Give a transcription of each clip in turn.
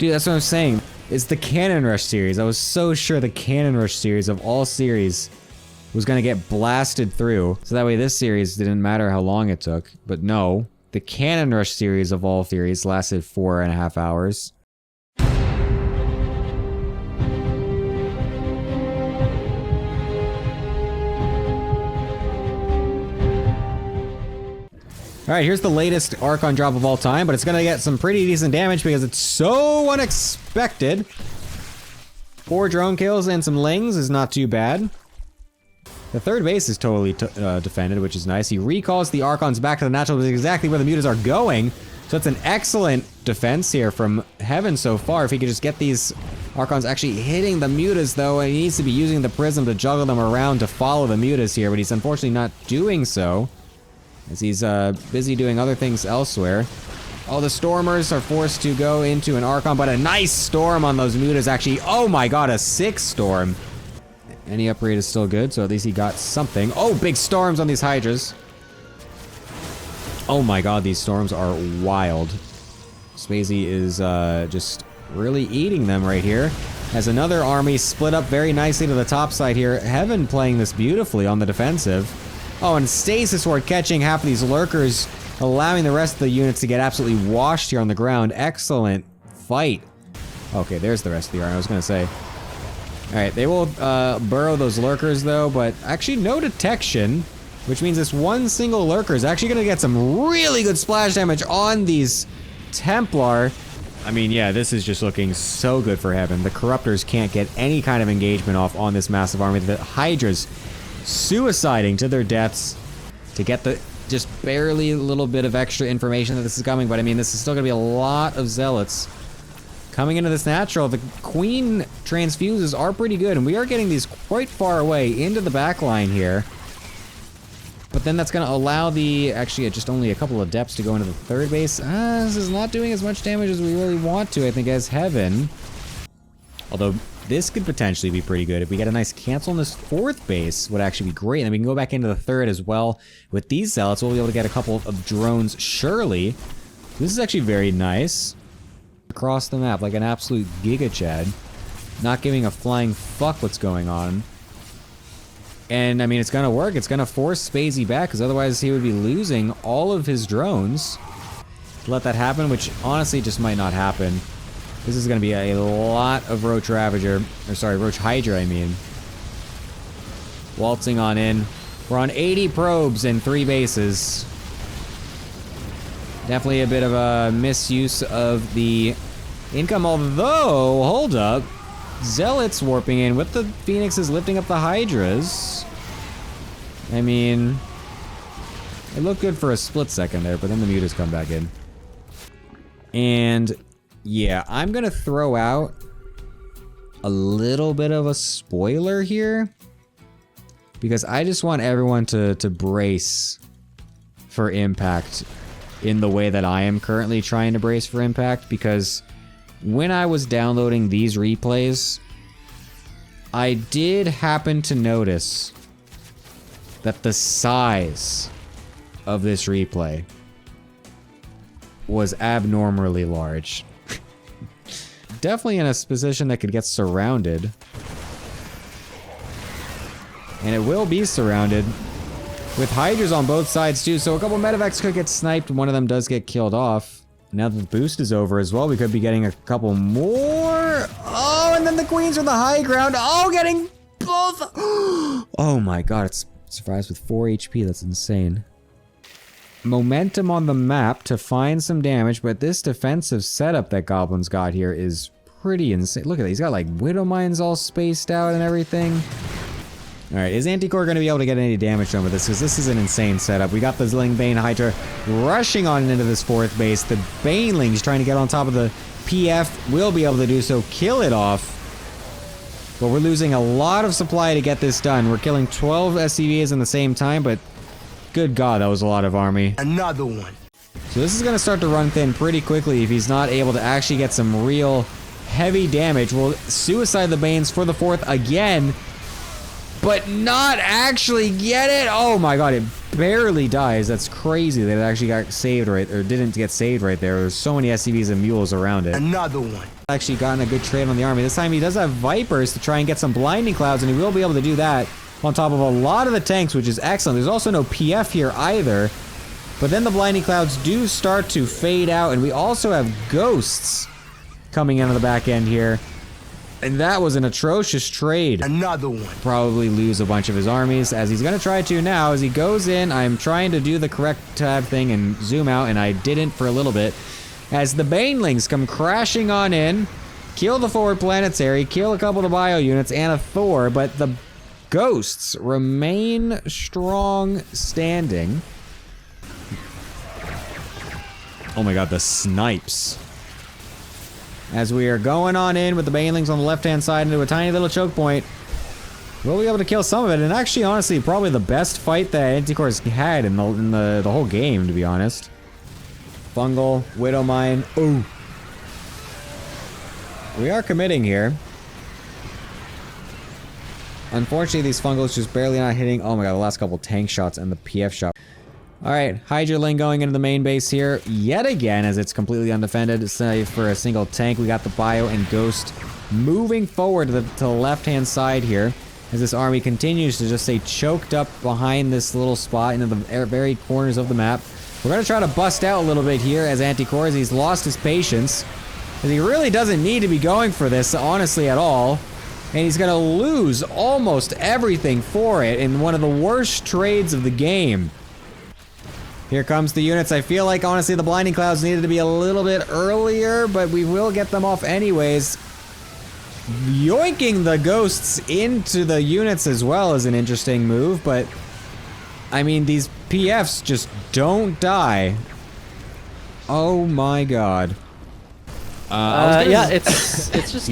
Dude, that's what I'm saying. It's the Cannon Rush series. I was so sure the Cannon Rush series of all series was gonna get blasted through. So that way this series didn't matter how long it took. But no, the Cannon Rush series of all series lasted 4.5 hours. Alright, here's the latest Archon drop of all time, but it's gonna get some pretty decent damage because it's so unexpected. 4 drone kills and some lings is not too bad. The third base is totally defended, which is nice. He recalls the Archons back to the natural, which is exactly where the mutas are going. So it's an excellent defense here from Heaven so far. If he could just get these Archons actually hitting the mutas, though, and he needs to be using the prism to juggle them around to follow the mutas here, but he's unfortunately not doing so, as he's busy doing other things elsewhere. Oh, the Stormers are forced to go into an Archon, but a nice storm on those mutas actually. Oh my god, a 6 storm. Any upgrade is still good, so at least he got something. Oh, big storms on these Hydras. Oh my god, these storms are wild. Spacey is just really eating them right here. As another army split up very nicely to the top side here. Heaven playing this beautifully on the defensive. Oh, and Stasis Ward catching half of these lurkers, allowing the rest of the units to get absolutely washed here on the ground. Excellent fight. Okay, there's the rest of the army, I was gonna say. Alright, they will burrow those lurkers though, but actually no detection, which means this one single lurker is actually gonna get some really good splash damage on these Templar. I mean, yeah, this is just looking so good for Heaven. The Corruptors can't get any kind of engagement off on this massive army. The Hydras suiciding to their deaths to get the just barely a little bit of extra information that this is coming, but I mean, this is still gonna be a lot of Zealots coming into this natural. The Queen transfuses are pretty good, and we are getting these quite far away into the back line here. But then that's going to allow the, actually just only a couple of depths to go into the third base. This is not doing as much damage as we really want to, I think, as Heaven. Although this could potentially be pretty good. If we get a nice cancel on this fourth base, would actually be great. And then we can go back into the third as well. With these Zealots, we'll be able to get a couple of drones, surely. This is actually very nice. Across the map like an absolute Giga Chad, not giving a flying fuck what's going on. And I mean, it's gonna work. It's gonna force Spacey back, because otherwise he would be losing all of his drones. Let that happen, which honestly just might not happen. This is gonna be a lot of Roach Ravager, or sorry, Roach Hydra, I mean. Waltzing on in. We're on 80 probes and 3 bases. Definitely a bit of a misuse of the income, although, hold up. Zealots warping in with the Phoenixes lifting up the Hydras. I mean, it looked good for a split second there, but then the mutas come back in. And yeah, I'm gonna throw out a little bit of a spoiler here, because I just want everyone to brace for impact in the way that I am currently trying to brace for impact, because when I was downloading these replays, I did happen to notice that the size of this replay was abnormally large. Definitely in a position that could get surrounded. And it will be surrounded with Hydras on both sides too, so a couple medevacs could get sniped. One of them does get killed off. Now that the boost is over as well, we could be getting a couple more. Oh, and then the Queens are the high ground. Oh, getting both. Oh my god, it survives with 4 HP. That's insane. Momentum on the map to find some damage, but this defensive setup that Goblin's got here is pretty insane. Look at that, he's got like Widow Mines all spaced out and everything. Alright, is Anticore going to be able to get any damage done with this? Because this is an insane setup. We got the Zling-Bane Hydra rushing on into this fourth base. The Banelings trying to get on top of the PF will be able to do so, kill it off. But we're losing a lot of supply to get this done. We're killing 12 SCVs in the same time, but good god, that was a lot of army. Another one. So this is going to start to run thin pretty quickly if he's not able to actually get some real heavy damage. We'll suicide the Banes for the fourth again, but not actually get it. Oh my god, it barely dies. That's crazy that it actually got saved right, or didn't get saved right there. There's so many SCVs and mules around it. Another one. Actually gotten a good trade on the army. This time he does have Vipers to try and get some blinding clouds, and he will be able to do that on top of a lot of the tanks, which is excellent. There's also no PF here either. But then the blinding clouds do start to fade out, and we also have ghosts coming into the back end here. And that was an atrocious trade. Another one. Probably lose a bunch of his armies, as he's going to try to now. As he goes in, I'm trying to do the correct tab thing and zoom out, and I didn't for a little bit. As the Banelings come crashing on in, kill the forward planetary, kill a couple of the bio units, and a Thor, but the ghosts remain strong standing. Oh my god, the snipes. As we are going on in with the Banelings on the left-hand side into a tiny little choke point, we'll be able to kill some of it. And actually, honestly, probably the best fight that Anticore's had in the whole game, to be honest. Fungal, Widow Mine. Ooh. We are committing here. Unfortunately, these Fungals just barely not hitting. Oh my god, the last couple tank shots and the PF shot. Alright, Hydraling going into the main base here yet again, as it's completely undefended, save for a single tank. We got the Bio and Ghost moving forward to the left-hand side here, as this army continues to just stay choked up behind this little spot into the very corners of the map. We're going to try to bust out a little bit here as Anticore, as he's lost his patience, as he really doesn't need to be going for this, honestly, at all. And he's going to lose almost everything for it in one of the worst trades of the game. Here comes the units. I feel like, honestly, the blinding clouds needed to be a little bit earlier, but we will get them off anyways. Yoinking the ghosts into the units as well is an interesting move, but I mean, these PFs just don't die. Oh my god. Yeah, it's just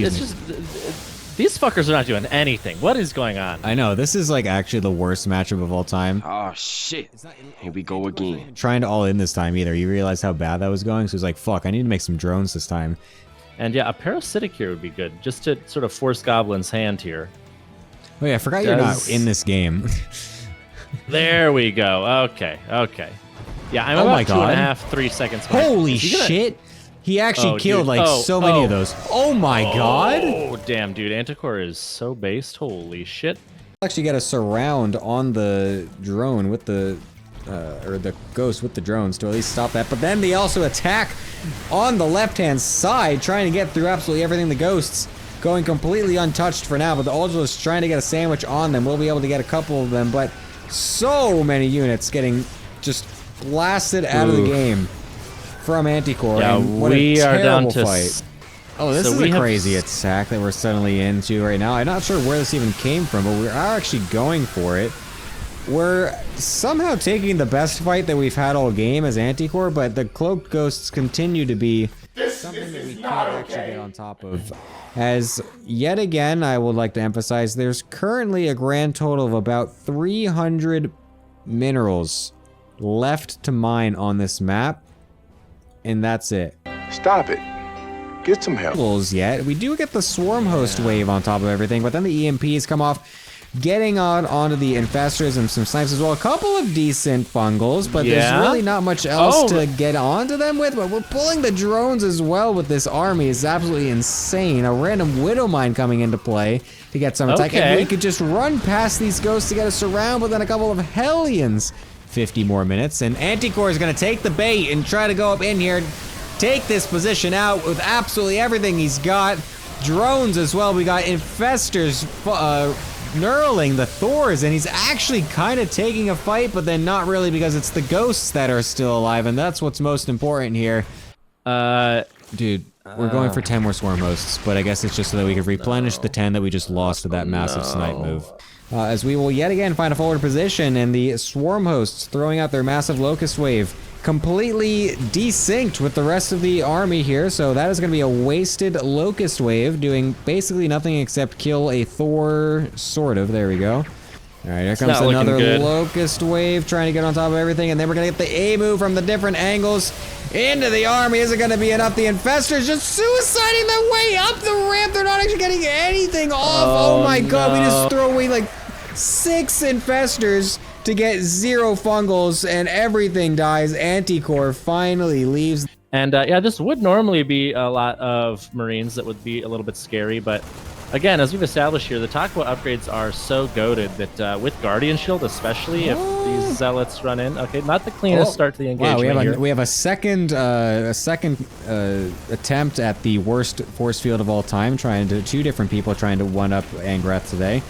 these fuckers are not doing anything. What is going on? I know, this is like actually the worst matchup of all time. Oh shit. Here we go again. Trying to all in this time either. You realize how bad that was going, so it's like, fuck, I need to make some drones this time. And yeah, a parasitic here would be good, just to sort of force Goblin's hand here. Oh yeah, I forgot you're not in this game. There we go. Okay, okay. Yeah, I'm about 2.5, 3 seconds behind. Holy shit! He actually killed like so many of those. Oh my god! Oh damn, dude, Anticore is so based. Holy shit! Actually, got a surround on the drone with the, or the ghost with the drones to at least stop that. But then they also attack on the left-hand side, trying to get through absolutely everything. The ghosts going completely untouched for now, but the Ultras trying to get a sandwich on them. We'll be able to get a couple of them, but so many units getting just blasted out of the game from Anticore. Yeah, and what we a are down terrible to fight. Oh, this is a crazy attack that we're suddenly into right now. I'm not sure where this even came from, but we are actually going for it. We're somehow taking the best fight that we've had all game as Anticore, but the Cloaked Ghosts continue to be something that we can't actually get on top of. As, yet again, I would like to emphasize, there's currently a grand total of about 300 minerals left to mine on this map, and that's it. Stop it. Get some help. Yet. We do get the Swarm Host wave on top of everything, but then the EMPs come off, getting onto the Infestors and some snipes as well. A couple of decent Fungals, but there's really not much else to get onto them with. But we're pulling the drones as well with this army. It's absolutely insane. A random Widow Mine coming into play to get some attack. And we could just run past these ghosts to get a surround, but then a couple of Hellions. 50 more minutes, and Anticore is going to take the bait and try to go up in here, take this position out with absolutely everything he's got. Drones as well. We got Infestors knurling the Thors, and he's actually kind of taking a fight, but then not really, because it's the ghosts that are still alive, and that's what's most important here. Dude, we're going for 10 more Swarm Hosts, but I guess it's just so that we can replenish the 10 that we just lost to that massive snipe move. As we will yet again find a forward position, and the Swarm Hosts throwing out their massive Locust Wave, completely desynced with the rest of the army here, so that is going to be a wasted Locust Wave, doing basically nothing except kill a Thor, sort of. There we go. Alright, here comes another Locust Wave, trying to get on top of everything, and then we're going to get the A move from the different angles into the army. Is it going to be enough? The Infestors just suiciding their way up the ramp. They're not actually getting anything off. Oh my god, we just throw away like 6 Infestors to get 0 fungals, and everything dies. Anticore finally leaves. And yeah, this would normally be a lot of Marines that would be a little bit scary, but again, as we've established here, the Takwa upgrades are so goated that with Guardian Shield, especially if these Zealots run in, okay, not the cleanest start to the engagement. Wow, we have a second attempt at the worst force field of all time, two different people trying to one-up Angrath today.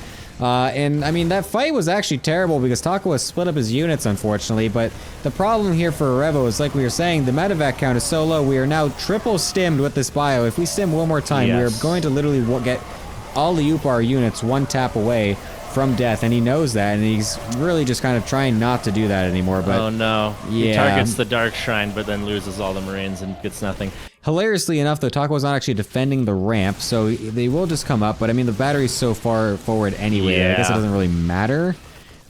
And I mean, that fight was actually terrible because Takwa split up his units, unfortunately, but the problem here for Revo is, like we were saying, the medevac count is so low. We are now triple stimmed with this bio. If we stim one more time, we are going to literally get all the Upar units one tap away from death, and he knows that, and he's really just kind of trying not to do that anymore. But oh no, yeah. He targets the Dark Shrine, but then loses all the Marines and gets nothing. Hilariously enough, though, Takwa's not actually defending the ramp, so they will just come up, but I mean, the battery's so far forward anyway, I guess it doesn't really matter.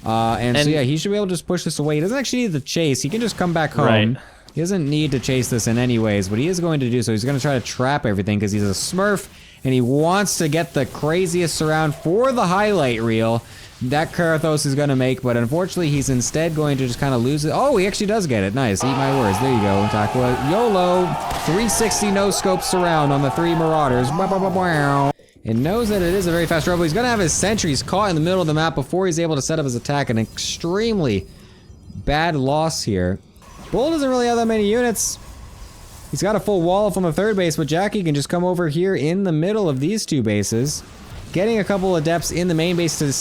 And so yeah, he should be able to just push this away. He doesn't actually need to chase, he can just come back home. Right. He doesn't need to chase this in any ways, but he is going to do so. He's going to try to trap everything because he's a smurf, and he wants to get the craziest surround for the highlight reel that Kharathos is going to make, but unfortunately he's instead going to just kind of lose it. Oh, he actually does get it. Nice. Eat my words. There you go, Takwa. YOLO. 360 no-scope surround on the 3 Marauders. It knows that it is a very fast robot. He's going to have his sentries caught in the middle of the map before he's able to set up his attack. An extremely bad loss here. Bull doesn't really have that many units. He's got a full wall from the 3rd base, but Jackie can just come over here in the middle of these 2 bases. Getting a couple Adepts in the main base to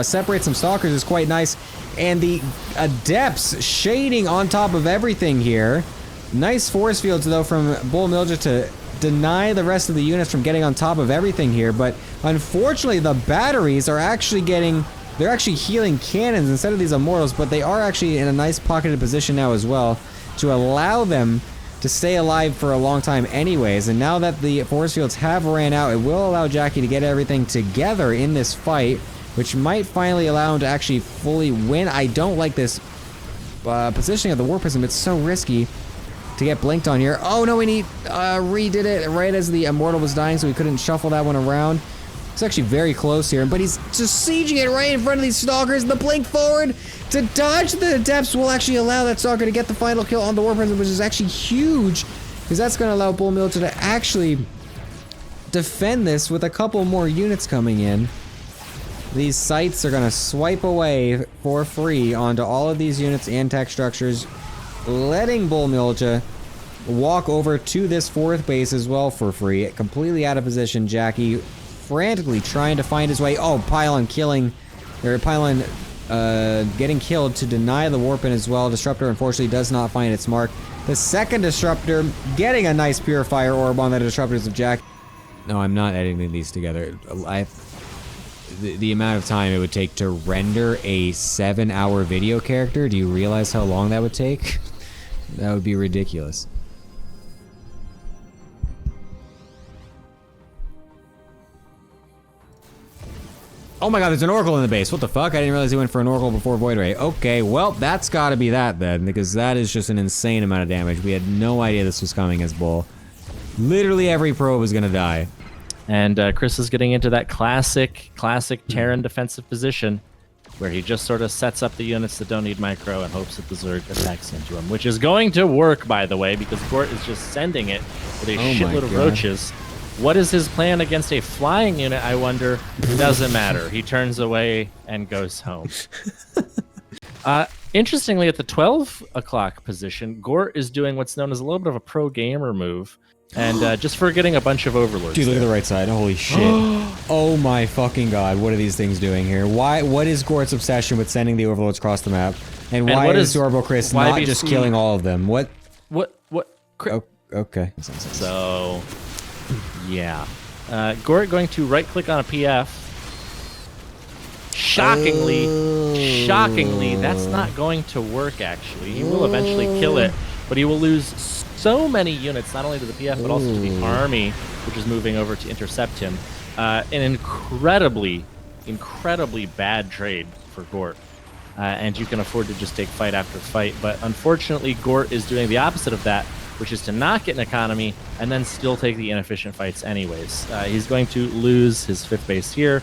separate some Stalkers is quite nice. And the Adepts shading on top of everything here. Nice force fields, though, from Bull Milja to deny the rest of the units from getting on top of everything here. But unfortunately, the batteries are actually they're actually healing cannons instead of these Immortals, but they are actually in a nice pocketed position now as well to allow them to stay alive for a long time anyways. And now that the force fields have ran out, it will allow Jackie to get everything together in this fight, which might finally allow him to actually fully win. I don't like this positioning of the War Prism. It's so risky to get blinked on here. Oh no, and he redid it right as the Immortal was dying, so he couldn't shuffle that one around. It's actually very close here, but he's just sieging it right in front of these Stalkers. The blink forward to dodge the Adepts will actually allow that Stalker to get the final kill on the War Prism, which is actually huge, because that's going to allow Bull Milja to actually defend this with a couple more units coming in. These sites are going to swipe away for free onto all of these units and tech structures, letting Bull Milja walk over to this 4th base as well for free. Completely out of position. Jackie frantically trying to find his way. Oh, Pylon getting killed to deny the Warpin as well. Disruptor unfortunately does not find its mark. The 2nd Disruptor getting a nice Purifier Orb on the Disruptors of Jack. No, I'm not editing these together. The amount of time it would take to render a 7-hour video character, do you realize how long that would take? That would be ridiculous. Oh my god, there's an Oracle in the base. What the fuck? I didn't realize he went for an Oracle before Void Ray. Okay, well, that's gotta be that then, because that is just an insane amount of damage. We had no idea this was coming as Bull. Literally every probe was gonna die. And Chris is getting into that classic Terran defensive position, where he just sort of sets up the units that don't need micro and hopes that the Zerg attacks into him, which is going to work, by the way, because Gort is just sending it with a shitload of roaches. What is his plan against a flying unit, I wonder? Doesn't matter. He turns away and goes home. Interestingly, at the 12 o'clock position, Gort is doing what's known as a little bit of a pro gamer move, and just for getting a bunch of Overlords. Dude, look at the right side. Holy shit. Oh my fucking god, what are these things doing here? What is Gort's obsession with sending the Overlords across the map? And why is Zorbo Chris not just killing all of them? What? Oh, okay. So... yeah. Gort going to right-click on a PF. Shockingly, that's not going to work, actually. He will eventually kill it, but he will lose so many units, not only to the PF, but also to the army, which is moving over to intercept him. An incredibly bad trade for Gort. And you can afford to just take fight after fight, but unfortunately, Gort is doing the opposite of that, which is to not get an economy and then still take the inefficient fights anyways. He's going to lose his 5th base here,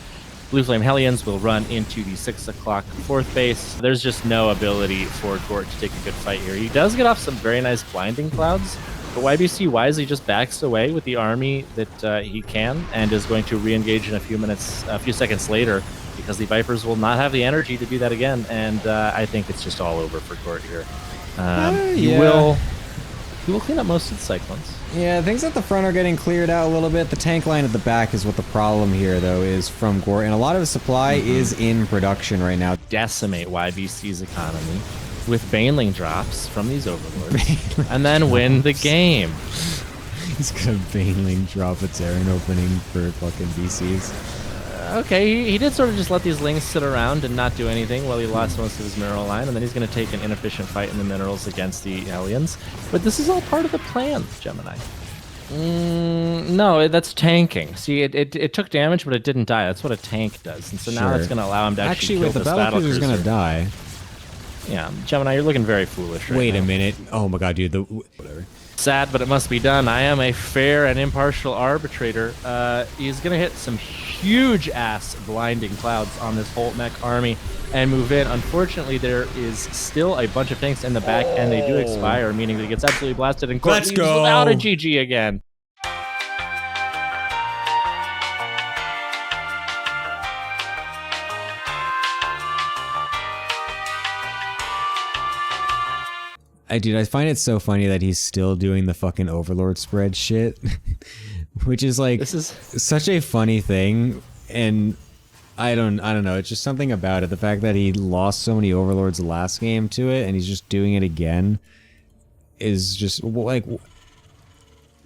Blue Flame Hellions will run into the 6 o'clock 4th base. There's just no ability for Gort to take a good fight here. He does get off some very nice blinding clouds, but YBC wisely just backs away with the army that he can and is going to re-engage in a few seconds later, because the Vipers will not have the energy to do that again, and I think it's just all over for Gort here. He will clean up most of the Cyclones. Yeah, things at the front are getting cleared out a little bit. The tank line at the back is what the problem here, though, is from Gort, and a lot of his supply is in production right now. Decimate YBC's economy with Baneling drops from these Overlords, and then win the game. He's gonna Baneling drop a Terran opening for fucking VCs. Okay, he did sort of just let these Lings sit around and not do anything while he lost most of his mineral line, and then he's going to take an inefficient fight in the minerals against the Hellions. But this is all part of the plan, Gemini. No, that's tanking. See, it took damage, but it didn't die. That's what a tank does. And so now that's going to allow him to actually kill with the this battlecruiser's going to die. Yeah, Gemini, you're looking very foolish right Wait now. a minute. Oh my god, dude. Whatever. Sad, but it must be done. I am a fair and impartial arbitrator. He's going to hit some huge-ass blinding clouds on this Holtmech army and move in. Unfortunately, there is still a bunch of tanks in the back, and they do expire, meaning that he gets absolutely blasted, and Gort leaves without a GG again. Dude, I find it so funny that he's still doing the fucking Overlord spread shit, which is like such a funny thing, and I don't know. It's just something about it. The fact that he lost so many Overlords last game to it, and he's just doing it again, is just like.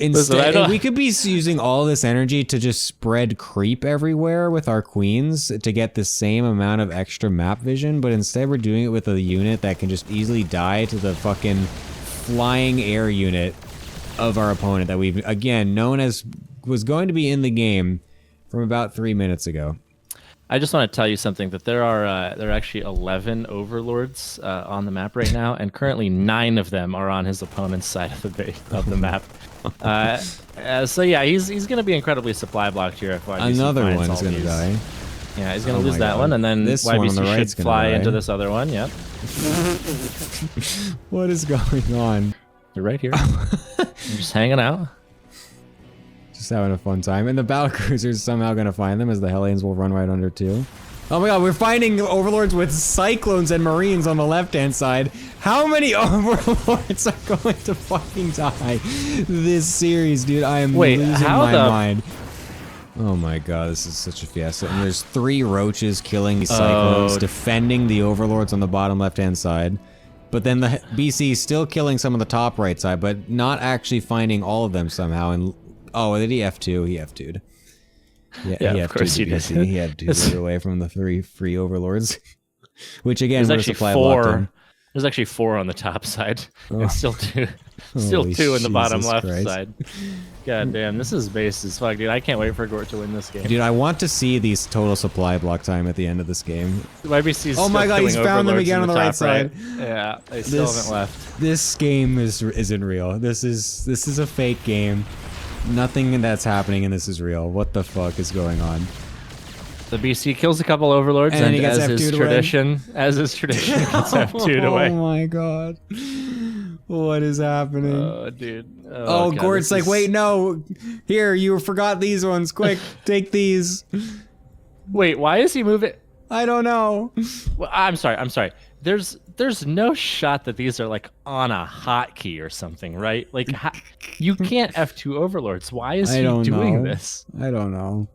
Instead, we could be using all this energy to just spread creep everywhere with our queens to get the same amount of extra map vision, but instead we're doing it with a unit that can just easily die to the fucking flying air unit of our opponent that we've, again, known as was going to be in the game from about 3 minutes ago. I just want to tell you something, that there are actually 11 Overlords on the map right now, and currently 9 of them are on his opponent's side of the map. So yeah, he's going to be incredibly supply blocked here. If another one is going to die. Yeah, he's going to lose that one, and then this YBC one on the should fly into this other one. Yep. What is going on? They're right here. They're just hanging out. Just having a fun time. And the battlecruiser's somehow going to find them, as the Hellions will run right under too. Oh my god, we're finding Overlords with Cyclones and Marines on the left-hand side. How many Overlords are going to fucking die this series, dude? I am losing my mind. Oh my god, this is such a fiesta. And there's 3 roaches killing these Cyclones, defending the Overlords on the bottom left-hand side. But then the BC is still killing some of the top right side, but not actually finding all of them somehow. And oh, did he F2? He F2'd. Yeah, of course he did. He had to get away from the 3 free Overlords, which again there's would have actually supply blocked him. There's actually 4 on the top side, and still 2 Holy in the bottom Jesus left Christ. side. God damn, this is base as fuck, dude. I can't wait for Gort to win this game. Dude, I want to see these total supply block time at the end of this game. YBC's oh my god, he's found them again on the right side. Yeah, they still haven't left. This game isn't real. This is a fake game. Nothing that's happening in this is real. What the fuck is going on? The BC kills a couple Overlords, and he gets as his tradition, gets F2'd away. Oh my god. What is happening? Oh, dude. Oh, God, Gort's like, wait, no. Here, you forgot these ones. Quick, take these. Wait, why is he moving? I don't know. Well, I'm sorry. There's no shot that these are like on a hotkey or something, right? Like, you can't F2 Overlords. Why is he doing this? I don't know.